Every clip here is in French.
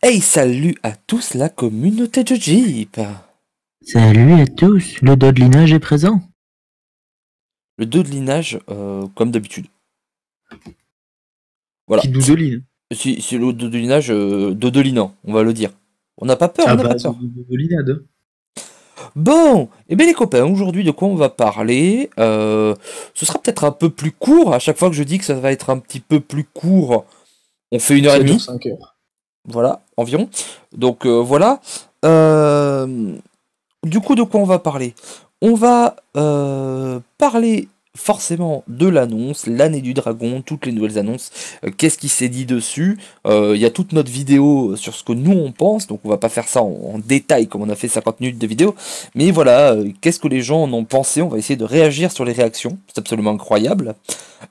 Hey, salut à tous la communauté de Jeep. Salut à tous, le dodelinage est présent. Le dodelinage, comme d'habitude. Voilà. Qui doudeline. C'est le dodelinage dodelinant, on va le dire. On n'a pas peur, on À n'a pas base peur. de dodelinade. Bon, et bien les copains, aujourd'hui de quoi on va parler ce sera peut-être un peu plus court. À chaque fois que je dis que ça va être un petit peu plus court, on fait une heure et Ça dure demie. 5 heures. Voilà, environ. Donc voilà. Euh, Du coup, de quoi on va parler? On va parler forcément de l'annonce, l'année du dragon, toutes les nouvelles annonces, qu'est-ce qui s'est dit dessus. Il y a toute notre vidéo sur ce que nous on pense, donc on va pas faire ça en détail comme on a fait 50 minutes de vidéo, mais voilà, qu'est-ce que les gens en ont pensé, on va essayer de réagir sur les réactions, c'est absolument incroyable.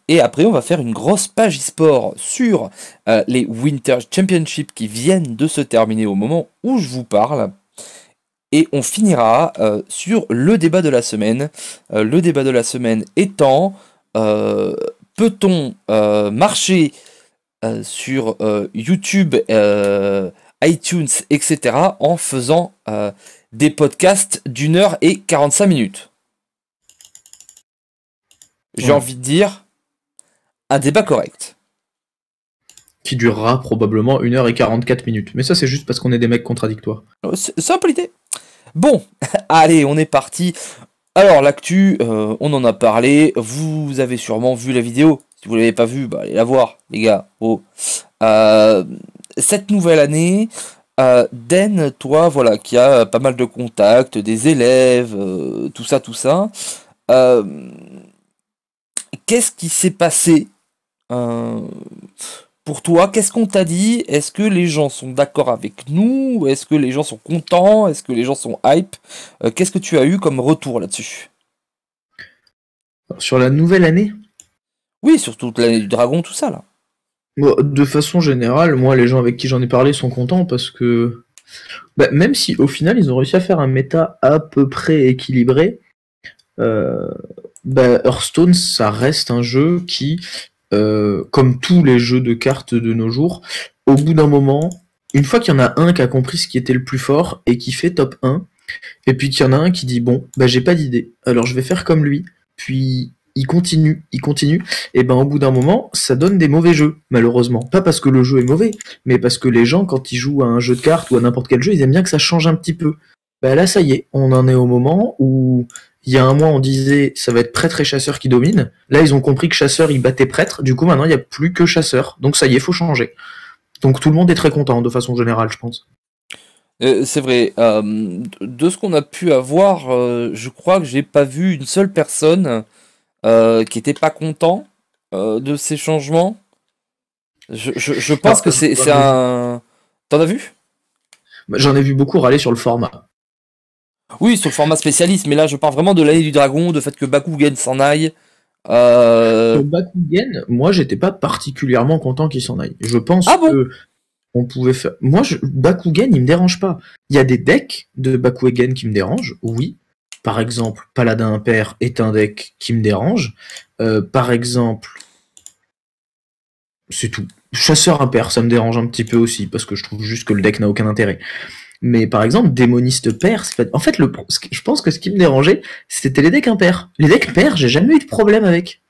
Et après, on va faire une grosse page e-sport sur les Winter Championship qui viennent de se terminer au moment où je vous parle. Et on finira sur le débat de la semaine. Le débat de la semaine étant, euh, peut-on marcher sur YouTube, iTunes, etc. en faisant des podcasts d'1 h et 45 minutes. J'ai Ouais. envie de dire un débat correct. Qui durera probablement 1 h et 44 minutes. Mais ça, c'est juste parce qu'on est des mecs contradictoires. C'est un peu l'idée. Bon, allez, on est parti. Alors l'actu, on en a parlé, vous avez sûrement vu la vidéo, si vous l'avez pas vue, bah, allez la voir les gars. Oh. Euh, cette nouvelle année, Den, toi voilà, qui a pas mal de contacts, des élèves, tout ça, euh, qu'est-ce qui s'est passé euh, pour toi? Qu'est-ce qu'on t'a dit? Est-ce que les gens sont d'accord avec nous? Est-ce que les gens sont contents? Est-ce que les gens sont hype? Qu'est-ce que tu as eu comme retour là-dessus? Alors, sur la nouvelle année, Oui, surtout toute l'année du dragon, tout ça là. bon, de façon générale, moi, les gens avec qui j'en ai parlé sont contents parce que, même si au final, ils ont réussi à faire un méta à peu près équilibré, euh, Hearthstone, ça reste un jeu qui, comme tous les jeux de cartes de nos jours, au bout d'un moment, une fois qu'il y en a un qui a compris ce qui était le plus fort et qui fait top 1, et puis qu'il y en a un qui dit bon, j'ai pas d'idée, alors je vais faire comme lui, puis il continue, et au bout d'un moment, ça donne des mauvais jeux, malheureusement. Pas parce que le jeu est mauvais, mais parce que les gens, quand ils jouent à un jeu de cartes ou à n'importe quel jeu, ils aiment bien que ça change un petit peu. Là, ça y est, on en est au moment où il y a un mois, on disait ça va être prêtre et chasseur qui domine. Là, ils ont compris que chasseur, il battait prêtre. Du coup, maintenant, il n'y a plus que chasseur. Donc, ça y est, faut changer. Donc, tout le monde est très content, de façon générale, je pense. C'est vrai, de ce qu'on a pu avoir, je crois que j'ai pas vu une seule personne qui était pas content de ces changements. Je pense que c'est un... T'en as vu? J'en ai vu beaucoup râler sur le format. Oui, sur le format spécialiste, mais là je parle vraiment de l'année du dragon, de fait que Bakugan s'en aille. Euh, Sur Bakugan, moi, j'étais pas particulièrement content qu'il s'en aille. Je pense Ah bon? que on pouvait faire. Bakugan, il me dérange pas. Il y a des decks de Bakugan qui me dérangent, oui. Par exemple, Paladin Impair est un deck qui me dérange. Par exemple, c'est tout. Chasseur Impair, ça me dérange un petit peu aussi, parce que je trouve juste que le deck n'a aucun intérêt. Mais par exemple, Démoniste Pair, en fait, je pense que ce qui me dérangeait, c'était les decks impairs. Les decks pairs, j'ai jamais eu de problème avec.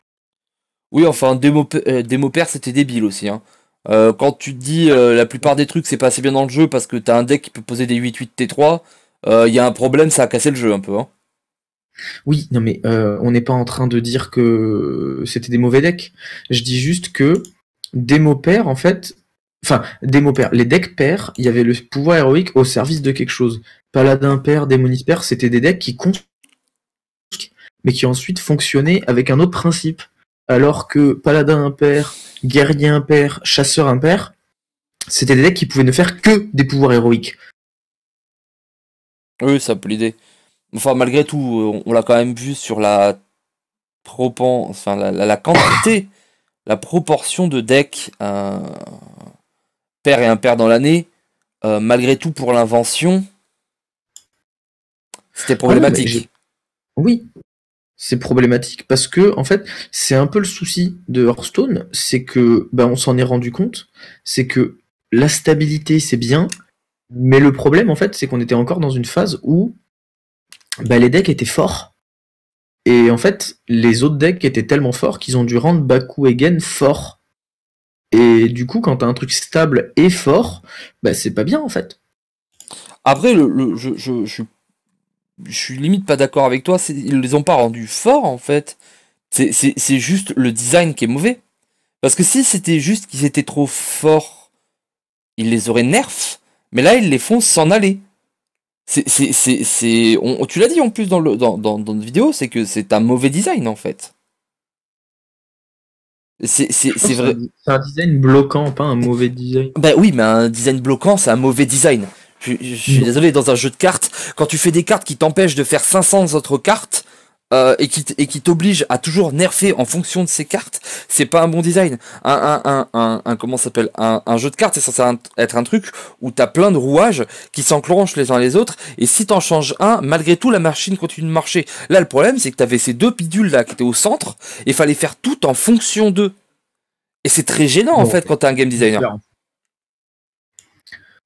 Oui, enfin, démo pair c'était débile aussi, hein. Quand tu te dis la plupart des trucs c'est pas assez bien dans le jeu parce que t'as un deck qui peut poser des 8-8 T3, il y a un problème, ça a cassé le jeu un peu, hein. Oui, non mais on n'est pas en train de dire que c'était des mauvais decks. Je dis juste que démo pair, en fait, enfin démo pair, les decks pairs, il y avait le pouvoir héroïque au service de quelque chose. Paladin pair, démoniste pair, c'était des decks qui comptent, mais qui ensuite fonctionnaient avec un autre principe. Alors que paladin impair, guerrier impair, chasseur impair, c'était des decks qui pouvaient ne faire que des pouvoirs héroïques. Oui, ça peut l'idée. Enfin, malgré tout, on l'a quand même vu sur enfin, la quantité, la proportion de decks pair et impair dans l'année. Malgré tout, pour l'invention, c'était Ah non, mais j'ai... problématique. Oui, c'est problématique parce que en fait c'est un peu le souci de Hearthstone, c'est que on s'en est rendu compte, c'est que la stabilité, c'est bien, mais le problème, en fait, c'est qu'on était encore dans une phase où bah, les decks étaient forts. Et en fait, les autres decks étaient tellement forts qu'ils ont dû rendre Baku Egen fort. Et du coup, quand t'as un truc stable et fort, bah c'est pas bien en fait. Après, je suis limite pas d'accord avec toi. Ils les ont pas rendus forts en fait. C'est juste le design qui est mauvais. Parce que si c'était juste qu'ils étaient trop forts, ils les auraient nerfs. Mais là, ils les font s'en aller. Tu l'as dit en plus dans notre vidéo, c'est que c'est un mauvais design en fait. Je pense C'est que vrai. c'est un design bloquant, pas un mauvais design. Bah oui, mais un design bloquant, c'est un mauvais design. Je suis Non. désolé, dans un jeu de cartes, quand tu fais des cartes qui t'empêchent de faire 500 autres cartes, et qui t'obligent à toujours nerfer en fonction de ces cartes, c'est pas un bon design. Comment ça s'appelle, un jeu de cartes, c'est censé être un truc où t'as plein de rouages qui s'enclenchent les uns les autres, et si t'en changes un, malgré tout, la machine continue de marcher. Là, le problème, c'est que t'avais ces deux pidules là qui étaient au centre, et il fallait faire tout en fonction d'eux. Et c'est très gênant, en Bon, fait, quand t'es un game designer.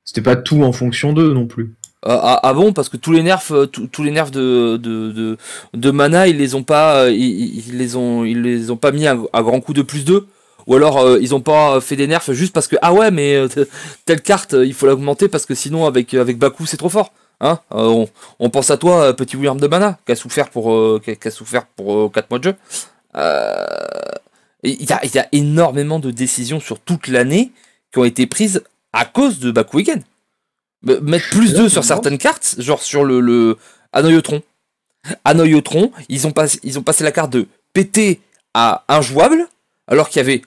c'était pas tout en fonction d'eux non plus. Ah bon, parce que tous les nerfs de mana, ils les ont pas, ils les ont pas mis à grand coup de plus 2. Ou alors ils ont pas fait des nerfs juste parce que ah ouais, mais telle carte il faut l'augmenter parce que sinon avec Baku c'est trop fort. Hein, on pense à toi, petit William de mana, qui a souffert qui a souffert pour 4 mois de jeu. Il y a énormément de décisions sur toute l'année qui ont été prises à cause de Baku Weekend. Mettre plus Là, 2 je me sur demande. certaines cartes, genre sur le Anoyotron. Anoyotron, ils ont passé la carte de PT à injouable, alors qu'il y avait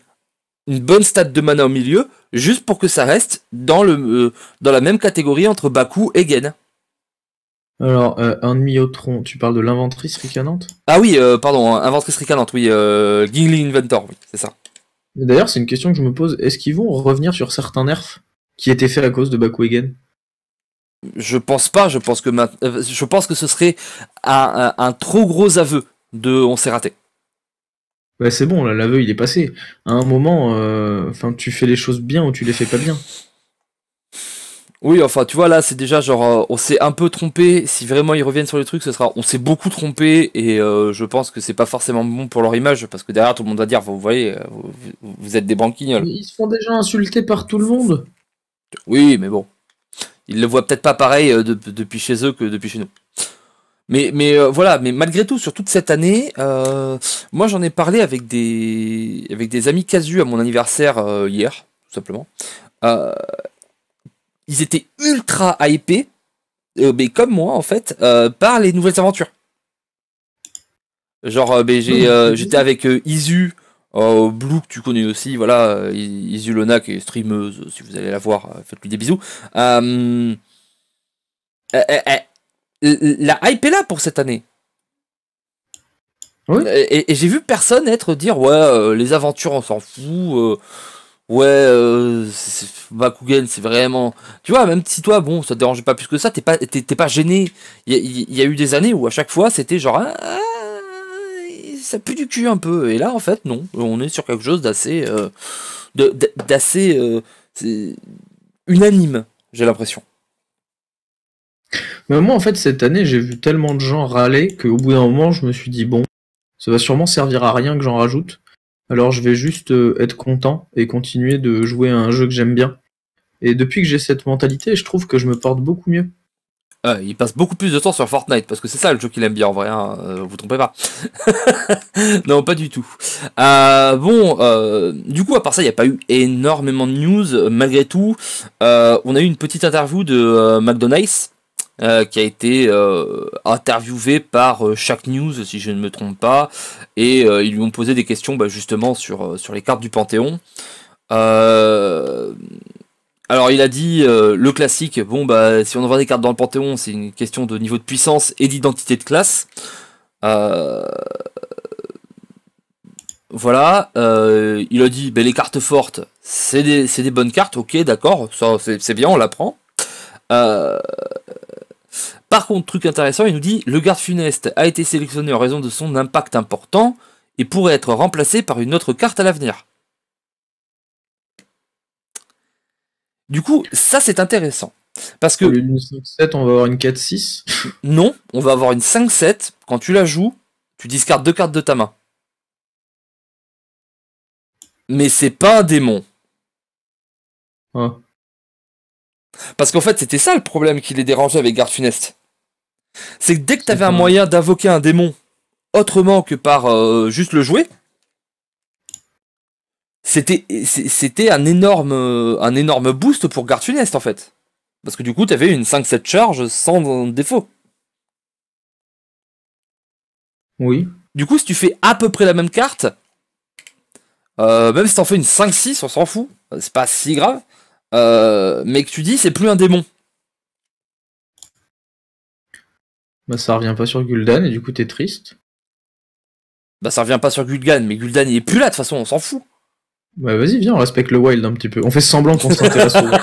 une bonne stat de mana au milieu, juste pour que ça reste dans la même catégorie entre Baku et Gen. Alors, un demi-tronc, tu parles de l'inventrice ricanante? Ah oui, pardon, inventrice ricanante, oui, Gingly Inventor, oui, c'est ça. D'ailleurs, c'est une question que je me pose. Est-ce qu'ils vont revenir sur certains nerfs qui étaient faits à cause de Baku Egen? Je pense pas, je pense que ce serait un trop gros aveu de on s'est raté. Ouais, c'est bon, là, l'aveu, il est passé. À un moment, enfin, tu fais les choses bien ou tu les fais pas bien. Oui, enfin, tu vois, là, c'est déjà genre, on s'est un peu trompé. Si vraiment ils reviennent sur les trucs, ce sera, on s'est beaucoup trompé et je pense que c'est pas forcément bon pour leur image parce que derrière, tout le monde va dire, vous voyez, vous êtes des banquignoles. Mais ils se font déjà insulter par tout le monde. Oui, mais bon, ils le voient peut-être pas pareil depuis chez eux que depuis chez nous. Voilà, mais malgré tout, sur toute cette année, moi j'en ai parlé avec des amis casus à mon anniversaire hier, tout simplement. Euh, Ils étaient ultra hypés, mais comme moi en fait, par les nouvelles aventures. Genre, j'étais avec Isu, Blue que tu connais aussi, voilà, Isu Lona qui est streameuse, si vous allez la voir, faites-lui des bisous. Euh, euh, la hype est là pour cette année. Oui. Et j'ai vu personne dire ouais, les aventures on s'en fout, ouais, Bakugan c'est vraiment, tu vois, même si toi bon ça te dérangeait pas plus que ça, t'es pas gêné. Il y a eu des années où à chaque fois c'était genre ça pue du cul un peu, et là en fait non, on est sur quelque chose d'assez d'assez unanime, j'ai l'impression. Mais moi, en fait, cette année, j'ai vu tellement de gens râler qu'au bout d'un moment, je me suis dit, bon, ça va sûrement servir à rien que j'en rajoute. Alors, je vais juste être content et continuer de jouer à un jeu que j'aime bien. Et depuis que j'ai cette mentalité, je trouve que je me porte beaucoup mieux. Il passe beaucoup plus de temps sur Fortnite parce que c'est ça le jeu qu'il aime bien en vrai, hein, vous trompez pas. Non, pas du tout. Du coup, à part ça, il n'y a pas eu énormément de news. Malgré tout, on a eu une petite interview de McDonald's qui a été interviewé par Shaq News, si je ne me trompe pas, et ils lui ont posé des questions bah, justement sur les cartes du Panthéon. Euh, alors il a dit le classique, bon bah si on envoie des cartes dans le Panthéon, c'est une question de niveau de puissance et d'identité de classe. Euh, voilà, il a dit bah, les cartes fortes, c'est des bonnes cartes, ok d'accord, ça c'est bien, on l'apprend. Euh, Par contre, truc intéressant, il nous dit le garde funeste a été sélectionné en raison de son impact important et pourrait être remplacé par une autre carte à l'avenir. Du coup, ça c'est intéressant. Parce que Au lieu d'une 5-7, on va avoir une 4-6. non, on va avoir une 5-7. Quand tu la joues, tu discardes 2 cartes de ta main. Mais c'est pas un démon. Ah. Parce qu'en fait, c'était ça le problème qui les dérangeait avec Garde Funeste. C'est que dès que t'avais un pas- moyen d'invoquer un démon autrement que par juste le jouer, c'était un énorme boost pour Garde Funeste en fait. Parce que du coup, t'avais une 5-7 charge sans défaut. Oui. Du coup, si tu fais à peu près la même carte, même si t'en fais une 5-6, on s'en fout, c'est pas si grave, mais que tu dis c'est plus un démon. Bah, ça revient pas sur Gul'dan et du coup, t'es triste. Bah ça revient pas sur Gul'dan, mais Gul'dan il est plus là de toute façon, on s'en fout. Bah, vas-y, viens, on respecte le wild un petit peu. On fait semblant qu'on s'intéresse au wild.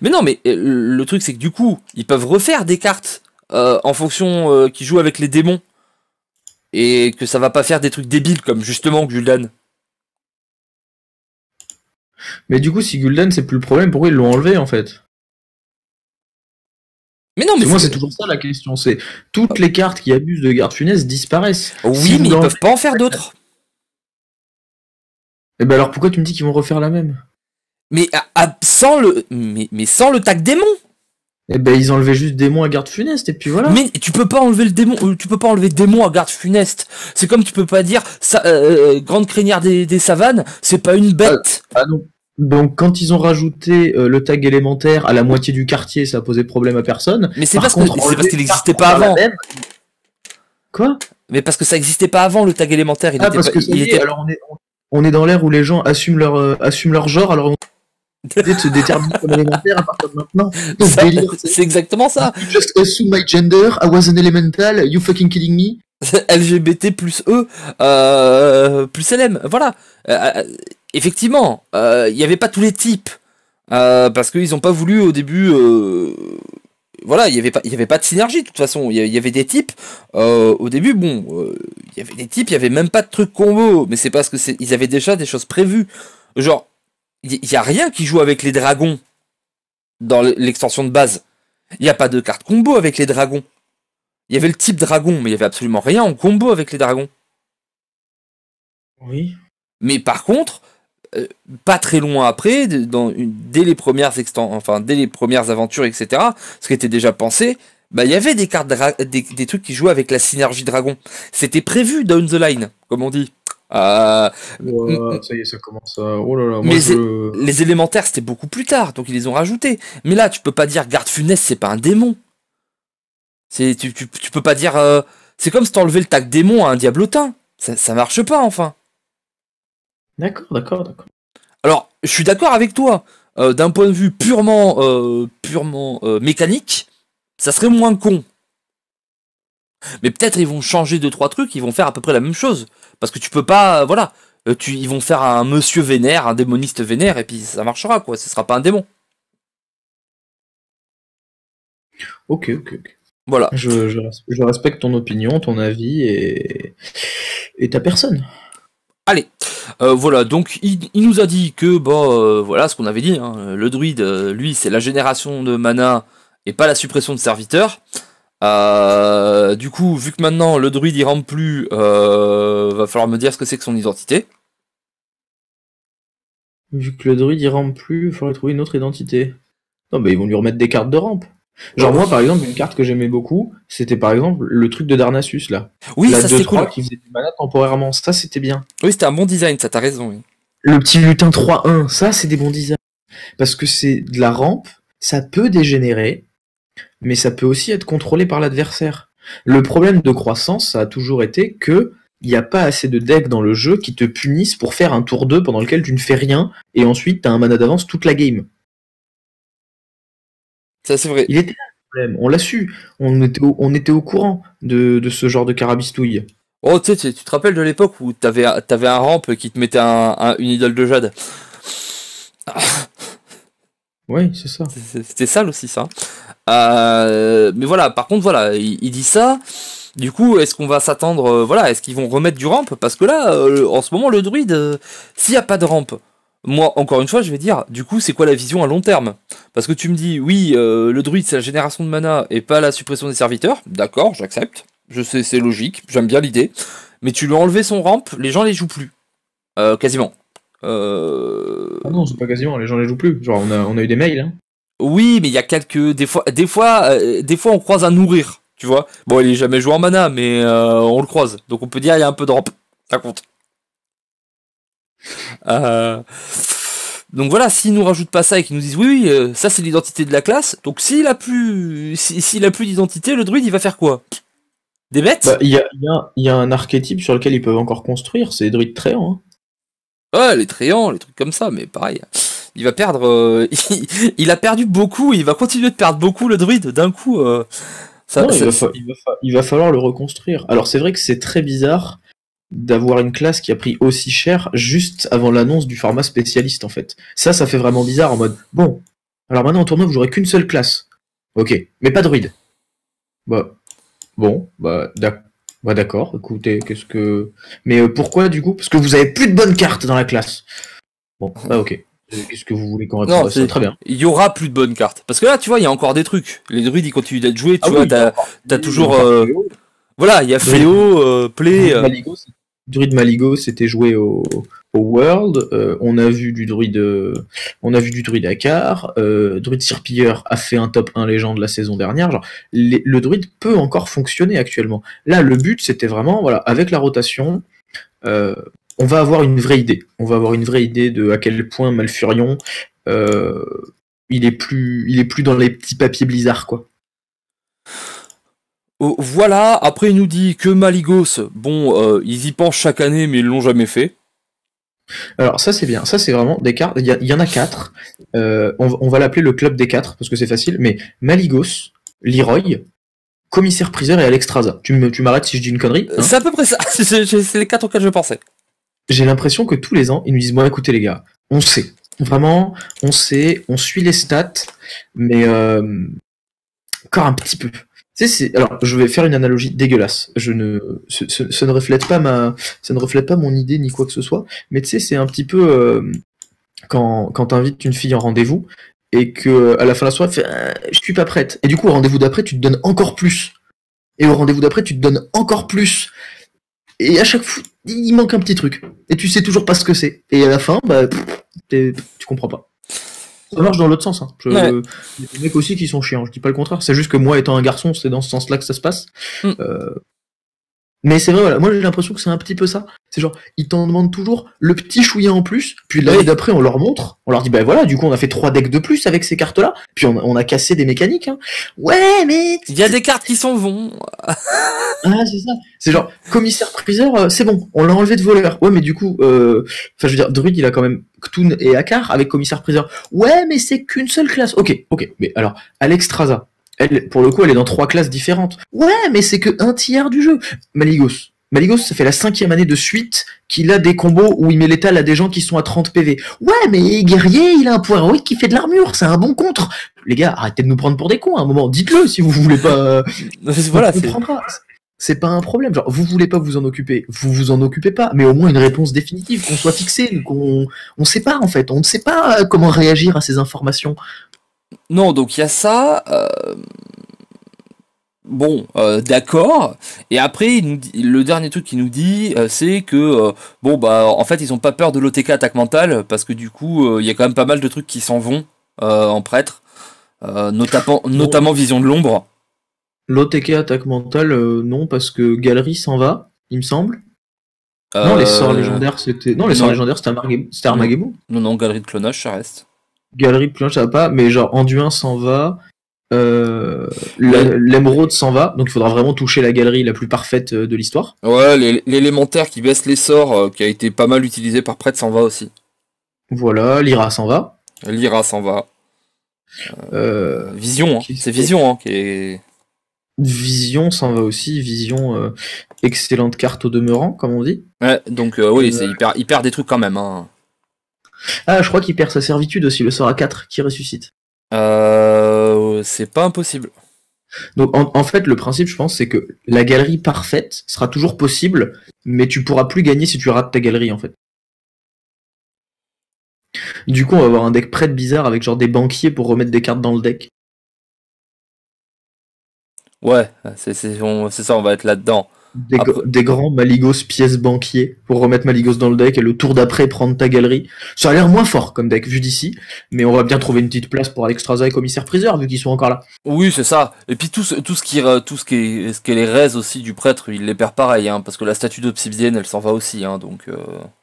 Mais non, mais le truc c'est que du coup, ils peuvent refaire des cartes en fonction qui jouent avec les démons. Et que ça va pas faire des trucs débiles comme justement Gul'dan. Mais du coup, si Gul'dan, c'est plus le problème, pourquoi ils l'ont enlevé en fait? Mais non, Parce mais que moi, c'est toujours ça la question. C'est toutes les cartes qui abusent de garde funeste disparaissent. oui, Si mais vous ils peuvent pas en faire d'autres. Et ben alors pourquoi tu me dis qu'ils vont refaire la même? Mais sans le tag démon. Et ben ils enlevaient juste démon à garde funeste et puis voilà. Mais tu peux pas enlever le démon, tu peux pas enlever démon à garde funeste. C'est comme tu peux pas dire grande crinière des savanes, c'est pas une bête. Ah non. Donc quand ils ont rajouté le tag élémentaire à la moitié du quartier, ça a posé problème à personne. Mais c'est Par parce contre, que c'est enlever parce qu'il une carte n'existait pour pas faire la avant. même- Quoi? Mais parce que ça existait pas avant le tag élémentaire. Il Ah était parce pas, que ça il y est, était. alors on est dans l'ère où les gens assument leur genre, alors on décidé de se déterminer comme élémentaire à partir de maintenant. Donc, Ça, délire, c'est exactement ça. You just assume my gender, I was an elemental, you fucking kidding me? LGBT plus E plus LM. Voilà. Effectivement, il n'y avait pas tous les types. Parce qu'ils n'ont pas voulu au début. Voilà, il y avait pas de synergie de toute façon. Il y avait des types. Au début, bon, il y avait des types, il y avait même pas de trucs combo. Mais c'est parce que ils avaient déjà des choses prévues. Genre, il y a rien qui joue avec les dragons dans l'extension de base. Il n'y a pas de carte combo avec les dragons. Il y avait le type dragon, mais il y avait absolument rien en combo avec les dragons. Oui. Mais par contre, pas très loin après, dès les premières dès les premières aventures, etc., ce qui était déjà pensé, bah il y avait des cartes des trucs qui jouaient avec la synergie dragon. C'était prévu down the line, comme on dit. Ça y est, ça commence à. Oh là là, moi Mais je. les élémentaires c'était beaucoup plus tard, donc ils les ont rajoutés. Mais là, tu peux pas dire garde funeste, c'est pas un démon. Tu peux pas dire. C'est comme si t'enlevais le tag démon à un diablotin. Ça marche pas, enfin. D'accord. Alors, je suis d'accord avec toi. D'un point de vue purement mécanique, ça serait moins con. Mais peut-être ils vont changer 2-3 trucs, ils vont faire à peu près la même chose. Parce que tu peux pas. Voilà. Ils vont faire un monsieur vénère, un démoniste vénère, et puis ça marchera, quoi. Ce sera pas un démon. Ok. Voilà. Je respecte ton opinion, ton avis et ta personne. Allez, voilà, donc il nous a dit que, voilà ce qu'on avait dit, hein, le druide, lui, c'est la génération de mana et pas la suppression de serviteurs. Du coup, vu que maintenant le druide il rentre plus, va falloir me dire ce que c'est que son identité. Vu que le druide il rampe plus, il faudrait trouver une autre identité. Non, mais ils vont lui remettre des cartes de rampe. Genre, moi, par exemple, une carte que j'aimais beaucoup, c'était par exemple le truc de Darnassus là. Oui, La ça c'était 2-3 cool. qui faisait du mana temporairement. Ça, c'était bien. Oui, c'était un bon design, ça t'as raison. Oui. Le petit lutin 3-1, ça, c'est des bons designs. Parce que c'est de la rampe, ça peut dégénérer, mais ça peut aussi être contrôlé par l'adversaire. Le problème de croissance, ça a toujours été que il n'y a pas assez de decks dans le jeu qui te punissent pour faire un tour 2 pendant lequel tu ne fais rien, et ensuite t'as un mana d'avance toute la game. Ça c'est vrai. Il était là le problème, on l'a su, on était au courant de ce genre de carabistouille. Oh, tu sais, tu te rappelles de l'époque où t'avais un ramp qui te mettait une idole de jade. Oui, c'est ça. C'était sale aussi ça. Mais voilà, par contre, voilà, il dit ça. Du coup, est-ce qu'on va s'attendre, voilà, est-ce qu'ils vont remettre du ramp? Parce que là, en ce moment, le druide, s'il n'y a pas de ramp, moi, encore une fois, je vais dire, du coup, c'est quoi la vision à long terme? Parce que tu me dis, oui, le druide, c'est la génération de mana et pas la suppression des serviteurs. D'accord, j'accepte. Je sais, c'est logique, j'aime bien l'idée. Mais tu lui as enlevé son ramp, les gens les jouent plus. Quasiment. Ah non, c'est pas quasiment, les gens les jouent plus. Genre, on a eu des mails, hein. Oui, mais il y a quelques... Des fois, on croise un nourrir, tu vois. Bon, il est jamais joué en mana, mais on le croise. Donc on peut dire, il y a un peu de ramp. Ça compte. Euh, Donc voilà, s'ils nous rajoutent pas ça et qu'ils nous disent oui, ça c'est l'identité de la classe, donc s'il a plus d'identité, le druide il va faire quoi? Des Bah, bêtes? il y a un archétype sur lequel ils peuvent encore construire, c'est les druides tréants, hein. Ouais, les tréants, les trucs comme ça, mais pareil. Il va perdre. Il a perdu beaucoup, il va continuer de perdre beaucoup le druide d'un coup. Non, il va falloir le reconstruire. Alors c'est vrai que c'est très bizarre d'avoir une classe qui a pris aussi cher juste avant l'annonce du format spécialiste en fait. Ça fait vraiment bizarre en mode bon, alors maintenant en tournoi vous j'aurai qu'une seule classe. Ok, mais pas druide. Bah bon, bah d'accord, écoutez, qu'est-ce que. Mais pourquoi du coup? Parce que vous avez plus de bonnes cartes dans la classe. Bon, bah ok. Qu'est-ce que vous voulez qu'on réponde Non, à ça? Très bien. il y aura plus de bonnes cartes. Parce que là, tu vois, il y a encore des trucs. Les druides ils continuent d'être joués, Ah tu oui, vois, il y a encore t'as il y a toujours. encore Fléau. Voilà, il y a Druid, Fléau, Play. Druid Maligo, Druid Maligo, c'était joué au World. On a vu du druide Akar. Druid Sirpilleur a fait un top 1 légende la saison dernière. Genre, le druide peut encore fonctionner actuellement. Là, le but, c'était vraiment, voilà, avec la rotation, euh, on va avoir une vraie idée. On va avoir une vraie idée de à quel point Malfurion, euh, il est plus dans les petits papiers Blizzard, quoi. Voilà, après il nous dit que Maligos, bon, ils y pensent chaque année, mais ils l'ont jamais fait. Alors ça c'est bien, ça c'est vraiment des cartes, il y en a quatre. On va l'appeler le club des quatre parce que c'est facile, mais Maligos, Leroy, Commissaire Priseur et Alexstrasza. Tu m'arrêtes si je dis une connerie, hein? C'est à peu près ça, c'est les quatre auxquels je pensais. J'ai l'impression que tous les ans ils nous disent bon écoutez les gars, on sait, vraiment, on sait, on suit les stats, mais encore un petit peu. Tu sais, alors, je vais faire une analogie dégueulasse. Ça ne reflète pas ça ne reflète pas mon idée ni quoi que ce soit. Mais tu sais, c'est un petit peu quand t'invites une fille en rendez-vous et que à la fin de la soirée, elle fait, je suis pas prête. Et du coup, au rendez-vous d'après, tu te donnes encore plus. Et au rendez-vous d'après, tu te donnes encore plus. Et à chaque fois, il manque un petit truc. Et tu sais toujours pas ce que c'est. Et à la fin, bah, tu comprends pas. Ça marche dans l'autre sens, hein. Ouais. Il y a des mecs aussi qui sont chiants, je dis pas le contraire. C'est juste que moi, étant un garçon, c'est dans ce sens-là que ça se passe. Mm. Mais c'est vrai, voilà. Moi, j'ai l'impression que c'est un petit peu ça. C'est genre, ils t'en demandent toujours le petit chouïa en plus, puis l'année d'après, on leur montre, on leur dit, bah voilà, du coup, on a fait 3 decks de plus avec ces cartes-là, puis on a cassé des mécaniques, hein. Ouais, mais. Il y a des cartes qui s'en vont. Ah, c'est ça. C'est genre, commissaire-priseur, c'est bon, on l'a enlevé de voleur. Ouais, mais du coup, enfin, je veux dire, Druid, il a quand même Ktun et Akar avec commissaire-priseur. Ouais, mais c'est qu'une seule classe. Ok, mais alors, Alexstrasza, elle, pour le coup, elle est dans 3 classes différentes. Ouais, mais c'est que un tiers du jeu. Maligos, ça fait la 5e année de suite qu'il a des combos où il met l'étal à des gens qui sont à 30 PV. Ouais, mais guerrier, il a un pouvoir héroïque qui fait de l'armure, c'est un bon contre. Les gars, arrêtez de nous prendre pour des cons à un moment. Dites-le si vous voulez pas. Voilà, On comprendra. C'est pas un problème. Genre, vous voulez pas vous en occuper, vous vous en occupez pas. Mais au moins une réponse définitive, qu'on soit fixé, on sait pas en fait. On ne sait pas comment réagir à ces informations. Non, donc il y a ça. Bon, d'accord. Et après, le dernier truc qu'il nous dit, c'est que bon bah en fait ils ont pas peur de l'OTK attaque mentale parce que du coup il y a quand même pas mal de trucs qui s'en vont en prêtre, notamment Vision de l'ombre. L'OTK attaque mentale, non, parce que Galerie s'en va, il me semble. Non, les sorts légendaires, c'était. Non, les sorts légendaires, c'était Armageddon. Non, Galerie de clonage, ça reste. Galerie de clonage, ça va pas, mais genre Anduin s'en va. L'émeraude s'en va, donc il faudra vraiment toucher la galerie la plus parfaite de l'histoire. Ouais, l'élémentaire qui baisse les sorts, qui a été pas mal utilisé par prêtre, s'en va aussi. Voilà, Lyra s'en va. Lyra s'en va. Vision, hein. C'est Vision hein, qui est. Vision s'en va aussi. Vision, excellente carte au demeurant, comme on dit. Ouais, donc oui, il perd des trucs quand même. Hein. Ah, je crois qu'il perd sa servitude aussi, le sort à 4 qui ressuscite. C'est pas impossible. Donc en fait, le principe, je pense, c'est que la galerie parfaite sera toujours possible, mais tu pourras plus gagner si tu rates ta galerie, en fait. Du coup, on va avoir un deck prêt bizarre avec genre des banquiers pour remettre des cartes dans le deck. Ouais, c'est ça, on va être là-dedans. Après, Des grands Maligos pièces banquiers pour remettre Maligos dans le deck et le tour d'après prendre ta galerie. Ça a l'air moins fort comme deck vu d'ici, mais on va bien trouver une petite place pour Alexstrasza et Commissaire Priseur vu qu'ils sont encore là. oui, c'est ça. Et puis tout ce qui est les raises aussi du prêtre, il les perd pareil, hein, parce que la statue d'Obsidienne, elle s'en va aussi, hein, donc.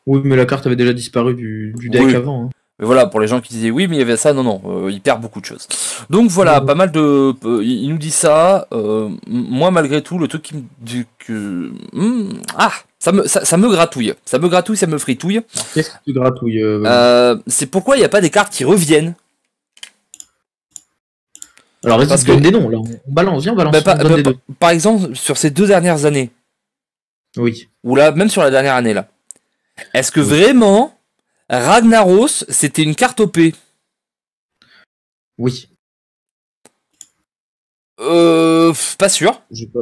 Oui, mais la carte avait déjà disparu du deck Oui. avant. Hein. Mais voilà, pour les gens qui disaient oui, mais il y avait ça, non, non, il perd beaucoup de choses. Donc voilà, Non. pas mal de. Il nous dit ça. Moi, malgré tout, le truc qui me dit que. Ça me gratouille. Ça me gratouille, ça me fritouille. Qu'est-ce que tu gratouilles C'est pourquoi il n'y a pas des cartes qui reviennent. Alors vas-y, Parce donne que, des noms, là. On balance, viens, balance, on donne des deux. par exemple, sur ces 2 dernières années, Oui. ou là, même sur la dernière année, là, est-ce que Oui. vraiment Ragnaros, c'était une carte OP? Oui. Pas sûr. J'ai pas...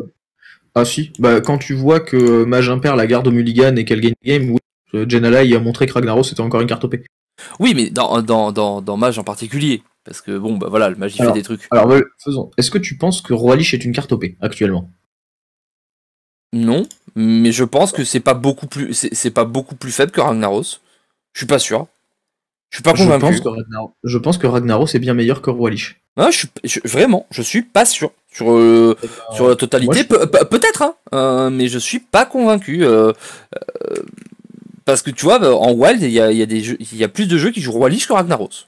Ah si, bah quand tu vois que Mage Impair la garde au mulligan et qu'elle gagne le game, oui. Jenala il a montré que Ragnaros c'était encore une carte OP. Oui, mais dans Mage en particulier. Parce que bon, bah voilà, le Mage il fait des trucs. Alors ouais, faisons. Est-ce que tu penses que Roi Lich est une carte OP actuellement? Non, mais je pense que c'est pas beaucoup plus faible que Ragnaros. Je suis pas sûr. Je suis pas convaincu. Je pense que Ragnaros est bien meilleur que Roi Lich. Ah, vraiment, je suis pas sûr. Sur la Moi, totalité, je... peut-être, hein, mais je suis pas convaincu. Parce que tu vois, en Wild, il y a plus de jeux qui jouent Roi Lich que Ragnaros.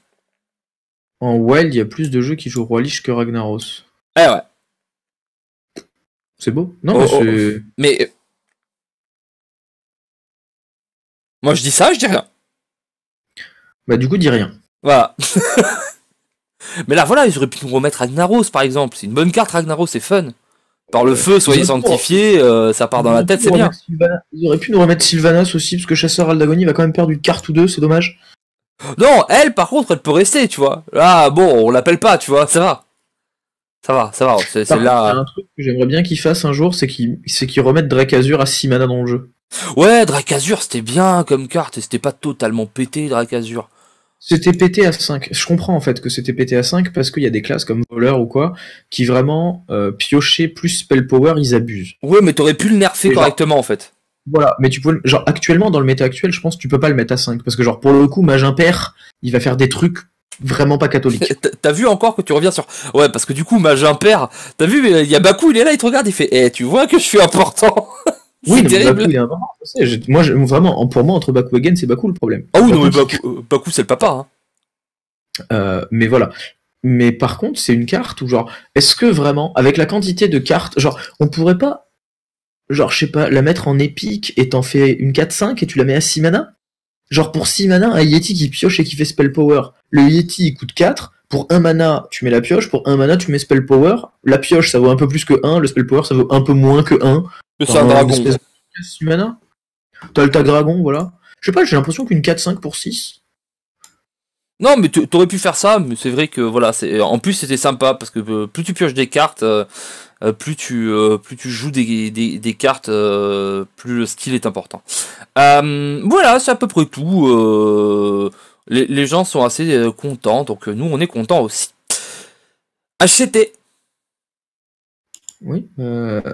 En Wild, il y a plus de jeux qui jouent Roi Lich que Ragnaros. Eh ouais. C'est beau. Non, Oh, mais oh. c'est... Mais moi je dis ça, je dis rien. Bah du coup, dis rien. Voilà. Mais là, voilà, ils auraient pu nous remettre Ragnaros, par exemple. C'est une bonne carte, Ragnaros, c'est fun. Par le feu, soyez sanctifiés, ça part dans la tête, c'est bien. Ils auraient pu nous remettre Sylvanas aussi, parce que Chasseur Aldagonie va quand même perdre une carte ou deux, c'est dommage. Non, elle, par contre, elle peut rester, tu vois. Là, bon, on l'appelle pas, tu vois, ça va. Ça va, c'est Par contre, il y a là. un truc que j'aimerais bien qu'ils fassent un jour, c'est qu'ils remettent Drakazur à 6 mana dans le jeu. Ouais, Drakazur, c'était bien comme carte, et c'était pas totalement pété, Drakazur. C'était pété à 5. Je comprends en fait que c'était pété à 5 parce qu'il y a des classes comme voleur ou quoi qui vraiment piocher plus spell power, ils abusent. Ouais, mais t'aurais pu le nerfer Et genre, correctement, en fait. voilà, mais tu peux genre actuellement dans le méta actuel, je pense que tu peux pas le mettre à 5 parce que genre pour le coup, Mage Impair, il va faire des trucs vraiment pas catholiques. T'as vu encore que tu reviens sur. Ouais, parce que du coup, Mage Impair, t'as vu, il y a Baku, il est là, il te regarde, il fait Eh, tu vois que je suis important. Oui, C'est non, mais terrible. Baku, il est important, je sais. Moi, vraiment, pour moi, entre Baku et Gen, c'est Baku le problème. Ah oui, non, mais Baku, Baku, c'est le papa, hein. mais voilà. Mais par contre, c'est une carte où, genre, est-ce que vraiment, avec la quantité de cartes, genre, on pourrait pas, genre, je sais pas, la mettre en épique et t'en fais une 4-5 et tu la mets à 6 mana? Genre, pour 6 mana, un Yeti qui pioche et qui fait Spell Power. Le Yeti, il coûte 4. Pour 1 mana, tu mets la pioche. Pour 1 mana, tu mets Spell Power. La pioche, ça vaut un peu plus que 1. Le Spell Power, ça vaut un peu moins que 1. Que c'est un dragon. 6 mana. T'as le tag dragon, voilà. Je sais pas, j'ai l'impression qu'une 4-5 pour 6. Non, mais t'aurais pu faire ça, mais c'est vrai que voilà, en plus c'était sympa parce que plus tu pioches des cartes, plus tu joues des cartes, plus le skill est important. Voilà, c'est à peu près tout. Les gens sont assez contents, donc nous on est contents aussi. HCT. Oui.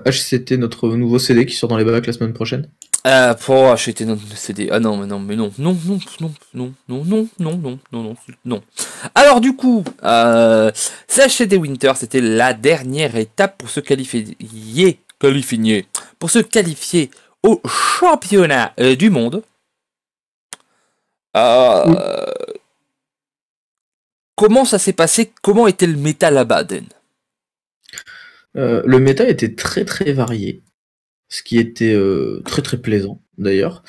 HCT, notre nouveau CD qui sort dans les bacs la semaine prochaine. Pour acheter notre CD. Ah non, mais non. Non. Alors du coup, CHD Winter, c'était la dernière étape pour se qualifier au championnat du monde. Comment ça s'est passé? Comment était le méta là-bas, Den? Le méta était très très varié. Ce qui était très très plaisant d'ailleurs.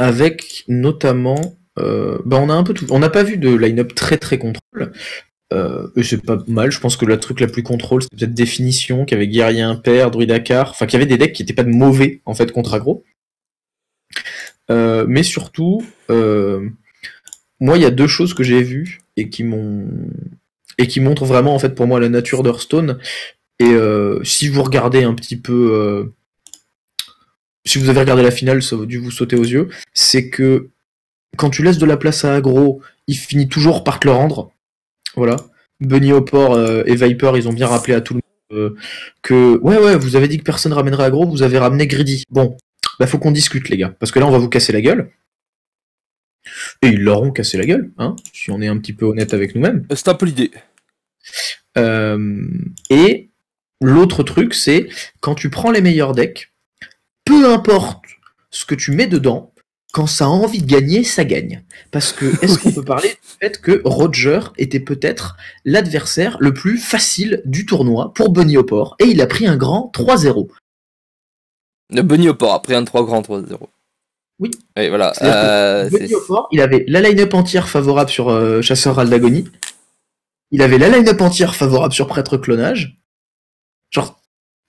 Avec notamment, on a un peu tout. On n'a pas vu de line-up très très contrôle. Et c'est pas mal. Je pense que le truc la plus contrôle, c'est peut-être Définition, qui avait Guerrier Impair, Druid Akar. Enfin, qu'il y avait des decks qui étaient pas de mauvais en fait contre aggro. Mais surtout, moi, il y a deux choses que j'ai vues et qui montrent vraiment en fait pour moi la nature d'Hearthstone. Et si vous regardez un petit peu si vous avez regardé la finale, ça a dû vous sauter aux yeux, c'est que quand tu laisses de la place à aggro, il finit toujours par te le rendre. Voilà. Bunny Hopper et Viper, ils ont bien rappelé à tout le monde que ouais, vous avez dit que personne ramènerait aggro, vous avez ramené Greedy. Bon, bah faut qu'on discute les gars, parce que là on va vous casser la gueule. Et ils leur ont cassé la gueule, hein, si on est un petit peu honnête avec nous-mêmes. C'est un peu l'idée. Et l'autre truc, c'est quand tu prends les meilleurs decks, peu importe ce que tu mets dedans, quand ça a envie de gagner, ça gagne. Parce que, est-ce qu'on peut parler du fait que Roger était peut-être l'adversaire le plus facile du tournoi pour Bunny Hopper, et il a pris un grand 3-0. Bunny Hopper a pris un 3 grand 3-0. Oui. Et voilà. Bunny Hopper, il avait la line-up entière favorable sur Chasseur Aldagoni. Il avait la line-up entière favorable sur Prêtre Clonage. Genre,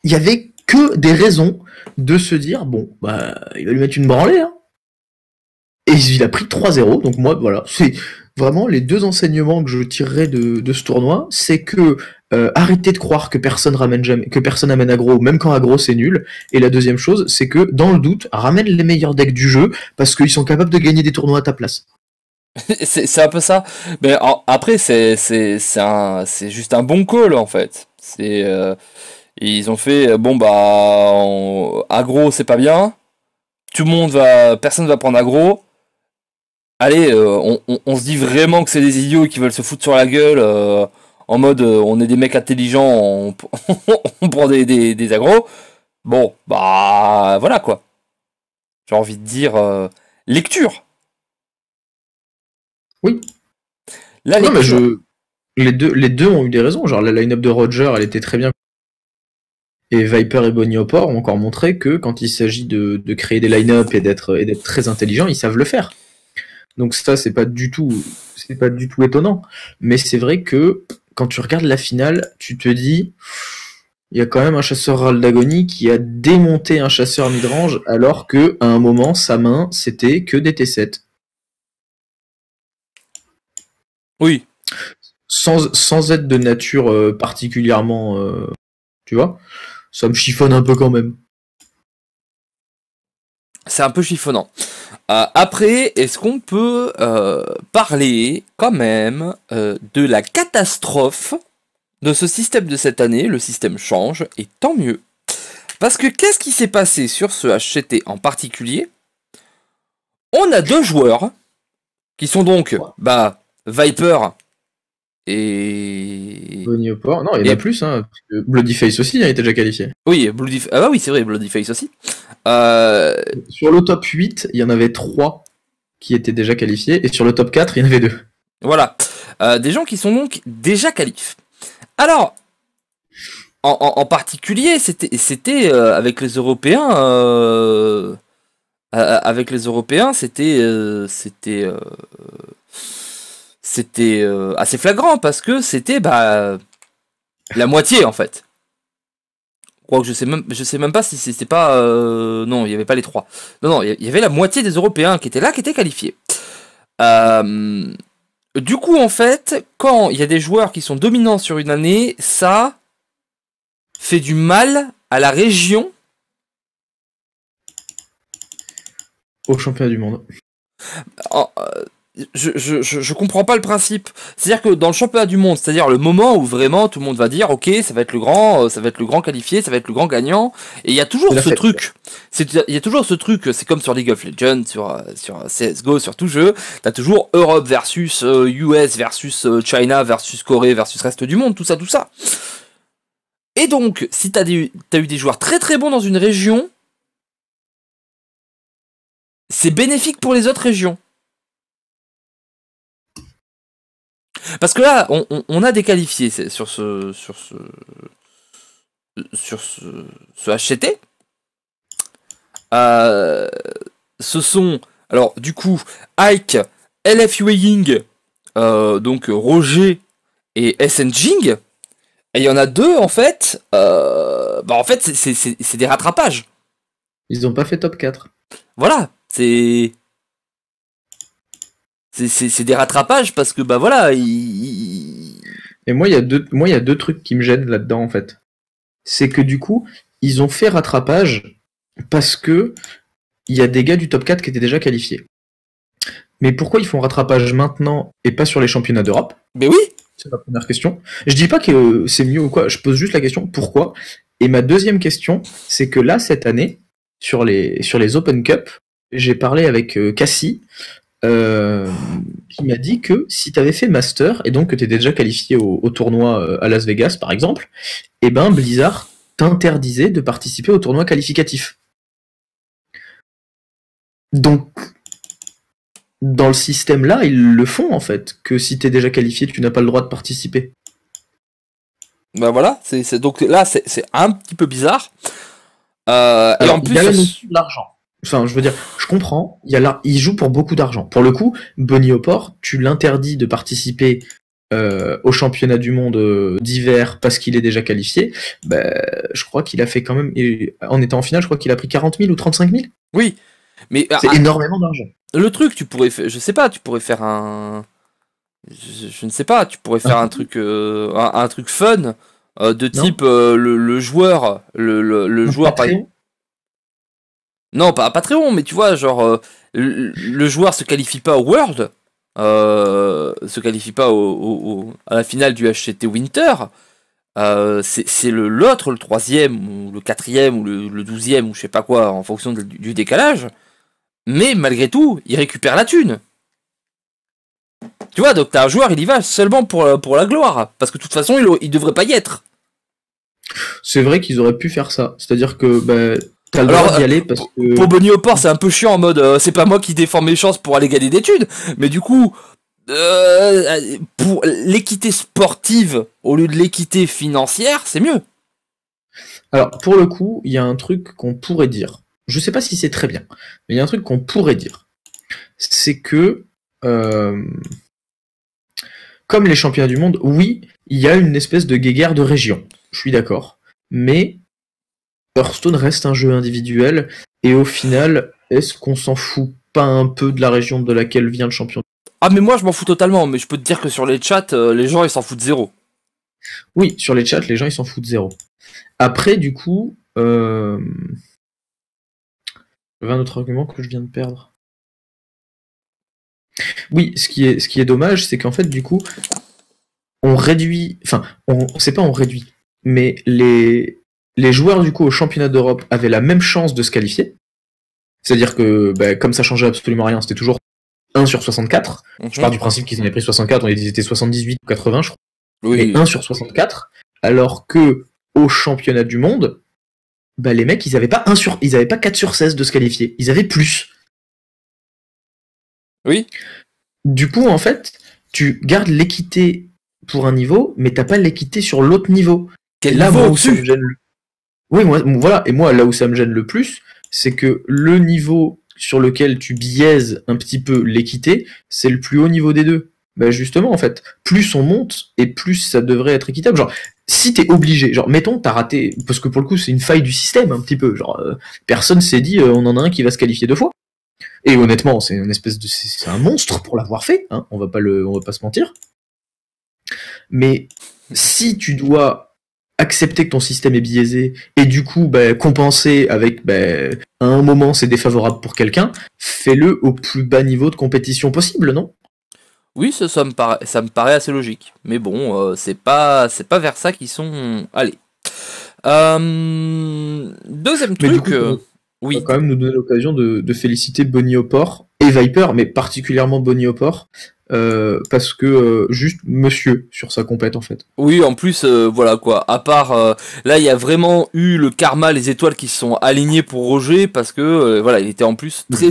il y avait que des raisons de se dire, bon, bah, il va lui mettre une branlée, hein. Et il a pris 3-0, donc moi, voilà, c'est vraiment les deux enseignements que je tirerais de ce tournoi, c'est que arrêtez de croire que personne amène aggro, même quand aggro c'est nul, et la deuxième chose, c'est que, dans le doute, ramène les meilleurs decks du jeu, parce qu'ils sont capables de gagner des tournois à ta place. C'est un peu ça. Mais après, c'est juste un bon call en fait. Ils ont fait bon bah aggro c'est pas bien. Personne va prendre aggro. Allez, on se dit vraiment que c'est des idiots qui veulent se foutre sur la gueule en mode on est des mecs intelligents, on prend des aggros. Bon bah voilà quoi. J'ai envie de dire lecture. Oui. La non, lecture. Mais les deux ont eu des raisons. Genre la line-up de Roger, elle était très bien. Et Viper et Bunny Hopper ont encore montré que quand il s'agit de créer des line-up et d'être très intelligents, ils savent le faire. Donc ça, c'est pas du tout étonnant. Mais c'est vrai que quand tu regardes la finale, tu te dis, il y a quand même un chasseur Raldagoni qui a démonté un chasseur midrange, alors que à un moment, sa main, c'était que des T7. Oui. Sans être de nature particulièrement, tu vois, ça me chiffonne un peu quand même. C'est un peu chiffonnant. Après, est-ce qu'on peut parler quand même de la catastrophe de ce système de cette année? Le système change, et tant mieux. Parce que qu'est-ce qui s'est passé sur ce HCT en particulier? On a deux joueurs qui sont donc Viper et... Bunny Hopper, non, il y en a plus, hein, parce que Bloodyface aussi, il était déjà qualifié. Oui, ah bah oui, c'est vrai, Bloodyface aussi. Sur le top 8, il y en avait 3 qui étaient déjà qualifiés, et sur le top 4, il y en avait 2. Voilà. Des gens qui sont donc déjà qualifiés. Alors, en particulier, c'était avec les Européens... avec les Européens, c'était assez flagrant, parce que c'était la moitié, en fait. Je sais même pas si c'était pas... non, il n'y avait pas les 3. Non, il y avait la moitié des Européens qui étaient là, qui étaient qualifiés. Du coup, en fait, quand il y a des joueurs qui sont dominants sur une année, ça fait du mal à la région. Au championnat du monde. Je comprends pas le principe. C'est-à-dire que dans le championnat du monde, c'est-à-dire le moment où vraiment tout le monde va dire ok, ça va être le grand qualifié, ça va être le grand gagnant, et il y a toujours ce truc. Il y a toujours ce truc, c'est comme sur League of Legends, sur CSGO, sur tout jeu, t'as toujours Europe versus US versus China versus Corée versus reste du monde, tout ça. Et donc, si t'as eu des joueurs très très bons dans une région, c'est bénéfique pour les autres régions. Parce que là, on a des qualifiés sur ce HCT. Ce sont, alors du coup, Ike, LF Weighing, donc Roger et SN Jing. Et il y en a deux, en fait. En fait, c'est des rattrapages. Ils ont pas fait top 4. Voilà, c'est des rattrapages parce que voilà. Et moi, il y a deux trucs qui me gênent là-dedans en fait. C'est que du coup, ils ont fait rattrapage parce que il y a des gars du top 4 qui étaient déjà qualifiés. Mais pourquoi ils font rattrapage maintenant et pas sur les championnats d'Europe? Mais oui. C'est ma première question. Je dis pas que c'est mieux ou quoi, je pose juste la question pourquoi. Et ma deuxième question, c'est que là, cette année, sur les Open Cup, j'ai parlé avec Cassie, qui m'a dit que si tu avais fait Master, et donc que tu étais déjà qualifié au tournoi à Las Vegas, par exemple, et ben Blizzard t'interdisait de participer au tournoi qualificatif. Donc, dans le système là, ils le font en fait, que si t'es déjà qualifié, tu n'as pas le droit de participer. Bah voilà, donc là c'est un petit peu bizarre. Et Alors, en plus, il y a la notion de l'argent. Enfin, je veux dire, je comprends, il joue pour beaucoup d'argent. Pour le coup, Bonnie Opor, tu l'interdis de participer au championnat du monde d'hiver parce qu'il est déjà qualifié. Bah, je crois qu'il a fait quand même, et en étant en finale, je crois qu'il a pris 40 000 ou 35 000. oui, mais C'est énormément d'argent. le truc, tu pourrais faire, je sais pas, tu pourrais faire un, je ne sais pas, tu pourrais faire un truc fun de type le joueur, le joueur par Patreon. non, pas Patreon, mais tu vois, genre, le joueur se qualifie pas au World, se qualifie pas à la finale du HCT Winter. C'est l'autre, le troisième, ou le quatrième, ou le 12e, ou je sais pas quoi, en fonction du décalage. Mais malgré tout, il récupère la thune. Tu vois, donc t'as un joueur, il y va seulement pour la gloire. Parce que de toute façon, il devrait pas y être. C'est vrai qu'ils auraient pu faire ça. C'est-à-dire que bah, t'as le droit d'y aller parce que... Pour Bonnie Opor, c'est un peu chiant en mode c'est pas moi qui défends mes chances pour aller gagner des thunes. Mais du coup, pour l'équité sportive au lieu de l'équité financière, c'est mieux. Alors, pour le coup, il y a un truc qu'on pourrait dire. Je sais pas si c'est très bien, mais il y a un truc qu'on pourrait dire. C'est que, comme les championnats du monde, oui, il y a une espèce de guéguerre de région. Je suis d'accord. Mais Hearthstone reste un jeu individuel, et au final, est-ce qu'on s'en fout pas un peu de la région de laquelle vient le champion? Ah mais moi je m'en fous totalement, mais je peux te dire que sur les chats, les gens ils s'en foutent zéro. Oui, sur les chats, les gens ils s'en foutent zéro. Après, du coup, j'avais un autre argument que je viens de perdre. Oui, ce qui est dommage, c'est qu'en fait, du coup, on réduit, enfin, c'est pas on réduit, mais les joueurs du coup au championnat d'Europe avaient la même chance de se qualifier. C'est-à-dire que, bah, comme ça changeait absolument rien, c'était toujours 1 sur 64. Je pars du principe qu'ils en avaient pris 64, ils étaient 78 ou 80, je crois. Oui. Mais 1 sur 64, alors que au championnat du monde, bah, les mecs, ils avaient pas 4 sur 16 de se qualifier, ils avaient plus. Oui. Du coup, en fait, tu gardes l'équité pour un niveau, mais t'as pas l'équité sur l'autre niveau. Quel Et là, niveau moi, où ça au-dessus me gêne Oui, voilà. Et moi, là où ça me gêne le plus, c'est que le niveau sur lequel tu biaises un petit peu l'équité, c'est le plus haut niveau des deux. Ben justement, en fait, plus on monte et plus ça devrait être équitable. Genre, si t'es obligé, genre, mettons, t'as raté, parce que pour le coup, c'est une faille du système un petit peu. Genre, personne s'est dit, on en a un qui va se qualifier 2 fois. Et honnêtement, c'est une espèce de, c'est un monstre pour l'avoir fait. Hein, on va pas se mentir. Mais si tu dois accepter que ton système est biaisé et du coup bah, compenser avec bah, à un moment c'est défavorable pour quelqu'un, fais-le au plus bas niveau de compétition possible, non? Oui, ça me paraît assez logique. Mais bon, c'est pas vers ça qu'ils sont allés. Deuxième Mais truc, du coup, on va oui. quand même nous donner l'occasion de féliciter Bonnie Opor et Viper, mais particulièrement Bonnie Opor, parce que juste monsieur sur sa compète en fait. Oui, en plus, voilà quoi. À part là, il y a vraiment eu le karma, les étoiles qui se sont alignées pour Roger parce que voilà, il était en plus très.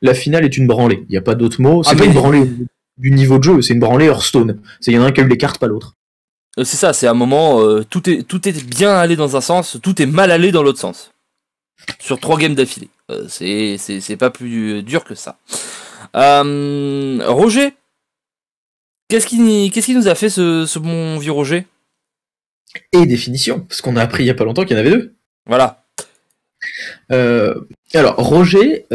La finale est une branlée. Il n'y a pas d'autre mot. C'est Ah, pas mais une branlée du niveau de jeu, c'est une branlée Hearthstone. Il y en a un qui a eu les cartes, pas l'autre. c'est ça, c'est un moment tout est bien allé dans un sens, tout est mal allé dans l'autre sens. Sur 3 games d'affilée. C'est pas plus dur que ça. Roger, qu'est-ce qui nous a fait ce bon vieux Roger? Et définition, parce qu'on a appris il y a pas longtemps qu'il y en avait 2. Voilà. Alors, Roger,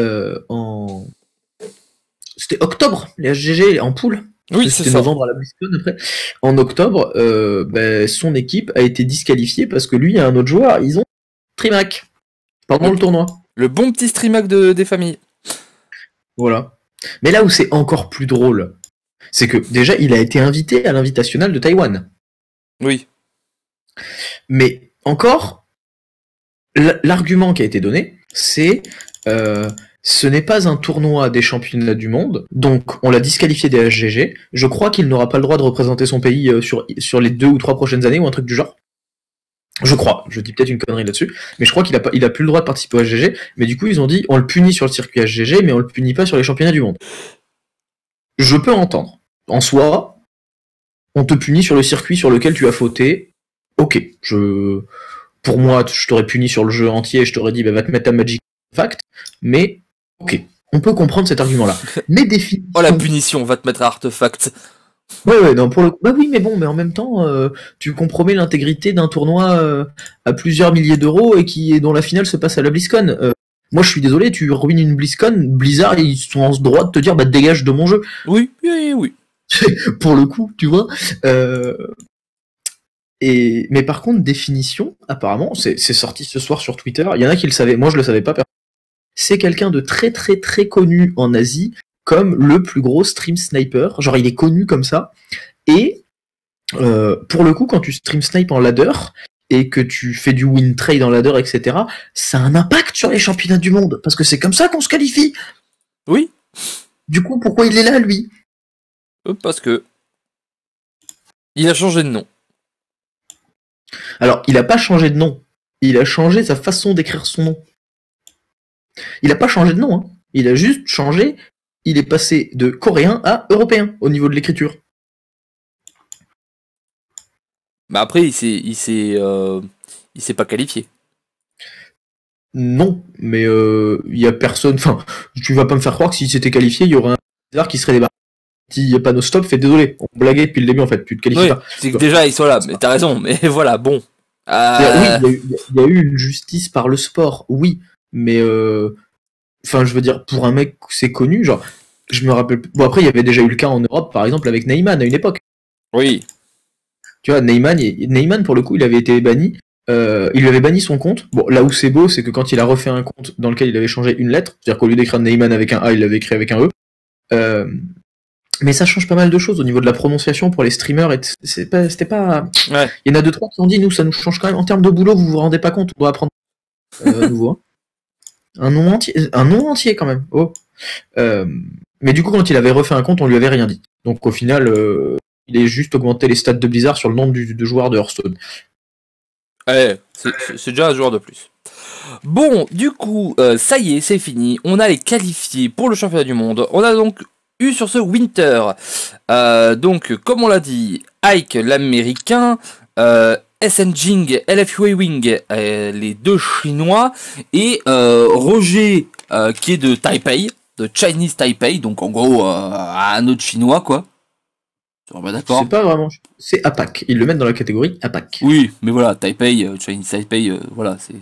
c'était octobre, les HGG en poule. Oui, c'est c'était ça. novembre à la BlizzCon après. En octobre, son équipe a été disqualifiée parce que lui et un autre joueur, ils ont Trimac. pendant le tournoi. Le bon petit streamac des familles. Voilà. Mais là où c'est encore plus drôle, c'est que déjà, il a été invité à l'Invitational de Taïwan. Oui. Mais encore, l'argument qui a été donné, c'est ce n'est pas un tournoi des championnats du monde, donc on l'a disqualifié des HGG. Je crois qu'il n'aura pas le droit de représenter son pays sur les 2 ou 3 prochaines années ou un truc du genre. Je crois, je dis peut-être une connerie là-dessus, mais je crois qu'il a plus le droit de participer au HGG, mais du coup ils ont dit on le punit sur le circuit HGG, mais on le punit pas sur les championnats du monde. Je peux entendre. En soi, on te punit sur le circuit sur lequel tu as fauté. Ok, pour moi, je t'aurais puni sur le jeu entier, je t'aurais dit va te mettre à Magic Fact, mais ok, on peut comprendre cet argument-là. Mais définition... Oh la punition, on va te mettre à Artefact. Ouais, non, pour le bah oui, mais bon, mais en même temps, tu compromets l'intégrité d'un tournoi à plusieurs milliers d'euros et dont la finale se passe à la BlizzCon. Moi, je suis désolé, tu ruines une BlizzCon, Blizzard, ils sont en droit de te dire, bah dégage de mon jeu. Oui. Pour le coup, tu vois. Mais par contre, définition, apparemment, c'est sorti ce soir sur Twitter. Il y en a qui le savaient, moi je le savais pas. C'est quelqu'un de très très très connu en Asie comme le plus gros stream sniper. Genre, il est connu comme ça. Et pour le coup, quand tu stream snipe en ladder et que tu fais du win trade en ladder, etc., ça a un impact sur les championnats du monde parce que c'est comme ça qu'on se qualifie. Oui. Du coup, pourquoi il est là, lui? Parce que il a changé de nom. Alors, il a pas changé de nom. Il a changé sa façon d'écrire son nom. Il a pas changé de nom, hein. Il a juste changé. Il est passé de coréen à européen au niveau de l'écriture. Mais après, il s'est pas qualifié. Non, mais il y a personne. Enfin, tu vas pas me faire croire que s'il s'était qualifié, il y aurait un bizarre qui serait débarqué. S'il n'y a pas no stop, fait désolé. On blaguait depuis le début en fait. Tu te qualifies pas. C'est que déjà ils sont là. Mais t'as raison. Mais voilà, bon. Oui, il y a eu une justice par le sport, oui, mais enfin, je veux dire, pour un mec, c'est connu, genre, je me rappelle. Bon, après, il y avait déjà eu le cas en Europe, par exemple, avec Neyman à une époque. Oui. Tu vois, Neyman pour le coup, il avait été banni. Il lui avait banni son compte. Bon, là où c'est beau, c'est que quand il a refait un compte dans lequel il avait changé une lettre, c'est-à-dire qu'au lieu d'écrire Neyman avec un A, il l'avait écrit avec un E. Mais ça change pas mal de choses au niveau de la prononciation pour les streamers. C'était pas. Ouais. Il y en a 2-3 qui ont dit, nous, ça nous change quand même en termes de boulot. Vous vous rendez pas compte, on doit apprendre nouveau. Hein. Un nom entier quand même. Oh. Mais du coup, quand il avait refait un compte, on lui avait rien dit. Donc au final, il est juste augmenté les stats de Blizzard sur le nombre de joueurs de Hearthstone. Ouais, c'est déjà un joueur de plus. Bon, du coup, ça y est, c'est fini. On a les qualifiés pour le championnat du monde. On a donc eu sur ce Winter. Donc, comme on l'a dit, Ike l'américain, SN Jing, LF Wing, les deux chinois, et Roger qui est de Taipei, de Chinese Taipei, donc en gros un autre chinois quoi. D'accord. C'est pas vraiment. C'est APAC. Ils le mettent dans la catégorie APAC. Oui, mais voilà, Taipei, Chinese Taipei, voilà, c'est.